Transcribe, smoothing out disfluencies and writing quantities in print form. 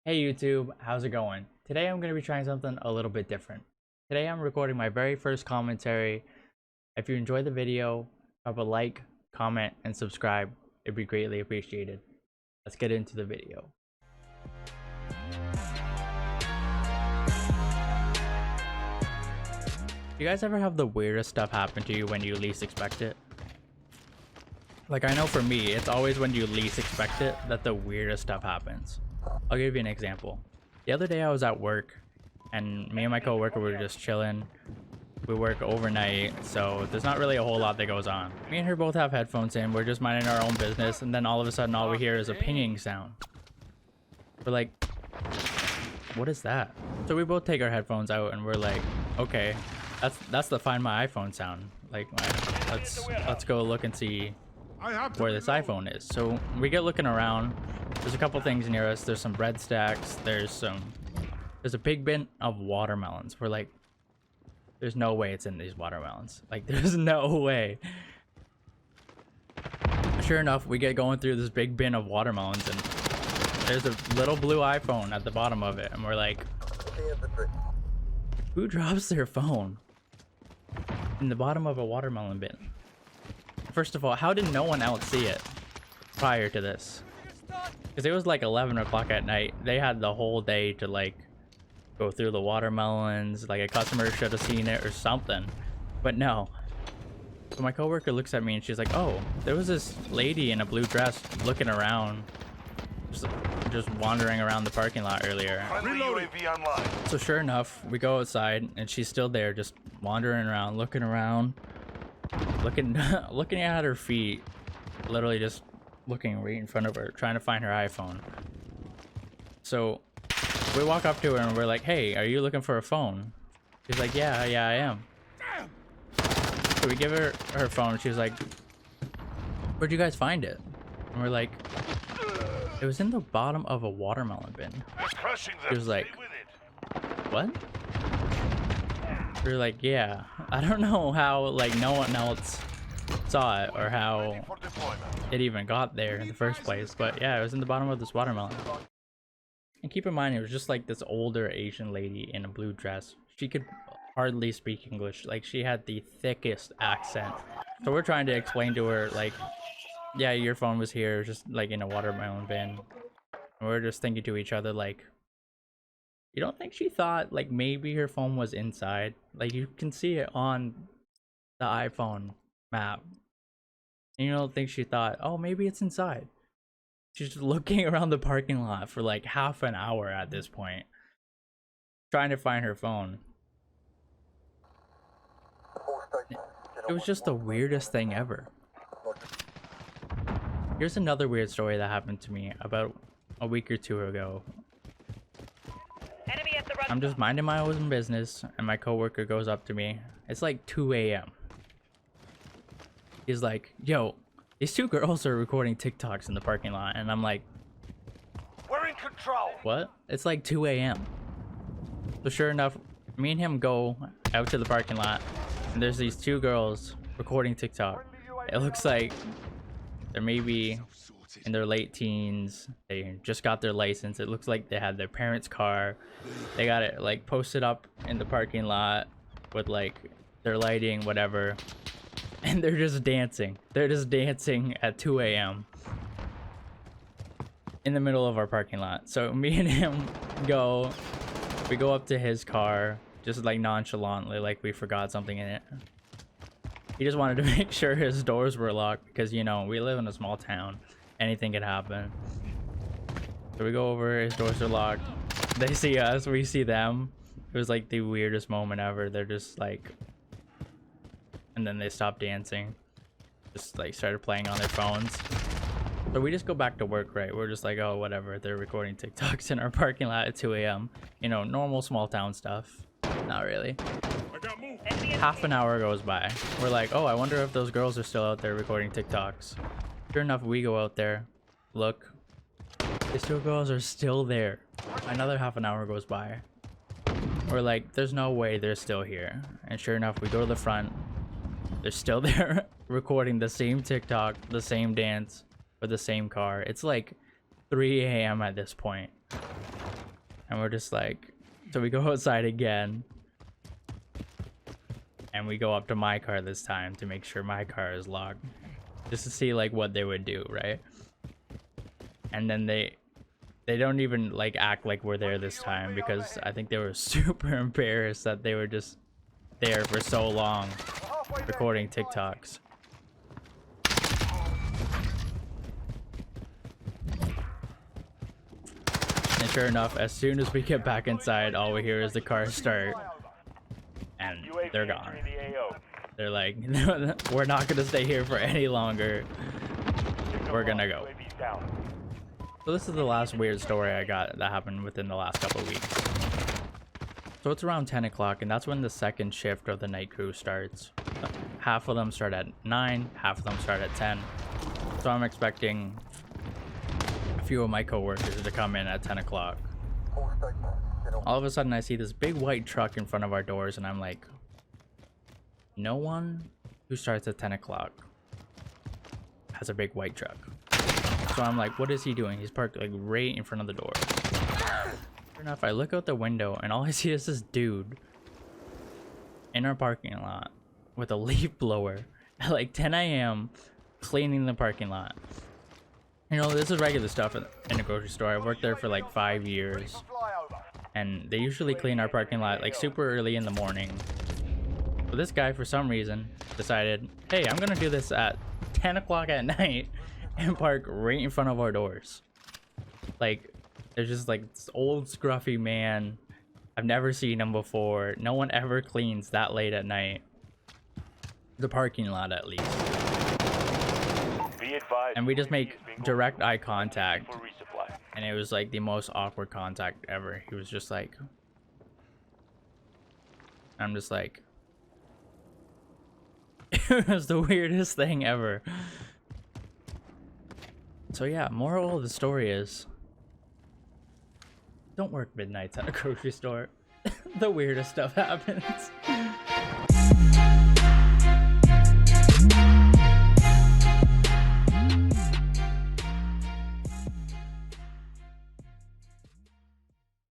Hey YouTube, how's it going? Today I'm going to be trying something a little bit different. Today I'm recording my very first commentary. If you enjoyed the video, drop a like, comment, and subscribe. It'd be greatly appreciated. Let's get into the video. You guys ever have the weirdest stuff happen to you when you least expect it? Like, I know for me, it's always when you least expect it that the weirdest stuff happens. I'll give you an example. The other day I was at work and me and my coworker were just chilling. We work overnight, so there's not really a whole lot that goes on. Me and her both have headphones in, we're just minding our own business, and then all of a sudden all we hear is a pinging sound. We're like, what is that? So we both take our headphones out and we're like, okay, that's the Find My iPhone sound. Like, let's go look and see where this iPhone is. So we get looking around. There's a couple things near us. There's some bread stacks. There's a big bin of watermelons. We're like, there's no way it's in these watermelons. Like, there's no way. Sure enough, we get going through this big bin of watermelons and there's a little blue iPhone at the bottom of it. And we're like, who drops their phone in the bottom of a watermelon bin? First of all, how did no one else see it prior to this? Because it was like 11 o'clock at night. They had the whole day to like go through the watermelons. Like, a customer should have seen it or something. But no. So my coworker looks at me and she's like, oh, there was this lady in a blue dress looking around. Just wandering around the parking lot earlier. So sure enough, we go outside and she's still there, just wandering around, looking looking at her feet, literally just looking right in front of her, trying to find her iPhone. So we walk up to her and we're like, hey, are you looking for a phone? She's like, yeah, I am. So we give her her phone. She's like, where'd you guys find it? And we're like, it was in the bottom of a watermelon bin. She was like, what? We're like, yeah, I don't know how like no one else saw it or how it even got there in the first place, but yeah, it was in the bottom of this watermelon. And keep in mind, it was just like this older Asian lady in a blue dress. She could hardly speak English. Like, she had the thickest accent. So we're trying to explain to her, like, yeah, your phone was here, just like in a watermelon bin. And we're just thinking to each other, like, you don't think she thought like maybe her phone was inside? Like, you can see it on the iPhone map. And you don't think she thought, oh, maybe it's inside? She's just looking around the parking lot for like half an hour at this point, trying to find her phone. It was just the weirdest thing ever. Here's another weird story that happened to me about a week or two ago. I'm just minding my own business and my coworker goes up to me. It's like 2 a.m. He's like, yo, these two girls are recording TikToks in the parking lot. And I'm like, we're in control. what? It's like 2 a.m. So sure enough, me and him go out to the parking lot and there's these two girls recording TikTok. It looks like they're maybe in their late teens. They just got their license. It looks like they had their parents' car. They got it like posted up in the parking lot with like their lighting, whatever. And they're just dancing. They're just dancing at 2 a.m. in the middle of our parking lot. So me and him we go up to his car, just like nonchalantly, like we forgot something in it. He just wanted to make sure his doors were locked because, you know, we live in a small town. Anything could happen. So we go over, his doors are locked. They see us, we see them. It was like the weirdest moment ever. They're just like, and then they stopped dancing, just like started playing on their phones. So we just go back to work, right? We're just like, oh, whatever, they're recording TikToks in our parking lot at 2 a.m. You know, normal small town stuff. Not really. Half an hour goes by. We're like, oh, I wonder if those girls are still out there recording TikToks. Sure enough, we go out there, look, these two girls are still there. Another half an hour goes by. We're like, there's no way they're still here. And sure enough, we go to the front. They're still there recording the same TikTok, the same dance, with the same car. It's like 3 a.m. at this point. And we're just like, so we go outside again. And we go up to my car this time to make sure my car is locked. Just to see like what they would do, right? And then they don't even like act like we're there this time, because I think they were super embarrassed that they were just there for so long recording TikToks. And sure enough, as soon as we get back inside, all we hear is the car start. And they're gone. They're like, we're not gonna stay here for any longer. We're gonna go. So this is the last weird story I got that happened within the last couple of weeks. So it's around 10 o'clock, and that's when the second shift of the night crew starts. Half of them start at 9, half of them start at 10. So I'm expecting a few of my coworkers to come in at 10 o'clock. All of a sudden I see this big white truck in front of our doors, and I'm like, no one who starts at 10 o'clock has a big white truck. So I'm like, what is he doing? He's parked like right in front of the door. Sure enough, I look out the window and all I see is this dude in our parking lot with a leaf blower at like 10 a.m. cleaning the parking lot. You know, this is regular stuff in a grocery store. I worked there for like 5 years. And they usually clean our parking lot like super early in the morning. But this guy, for some reason, decided, hey, I'm gonna do this at 10 o'clock at night and park right in front of our doors. Like, there's just like this old scruffy man. I've never seen him before. No one ever cleans that late at night. The parking lot, at least. And we just make direct eye contact. And it was like the most awkward contact ever. He was just like, I'm just like, it was the weirdest thing ever. So yeah, moral of the story is, don't work midnights at a grocery store. The weirdest stuff happens.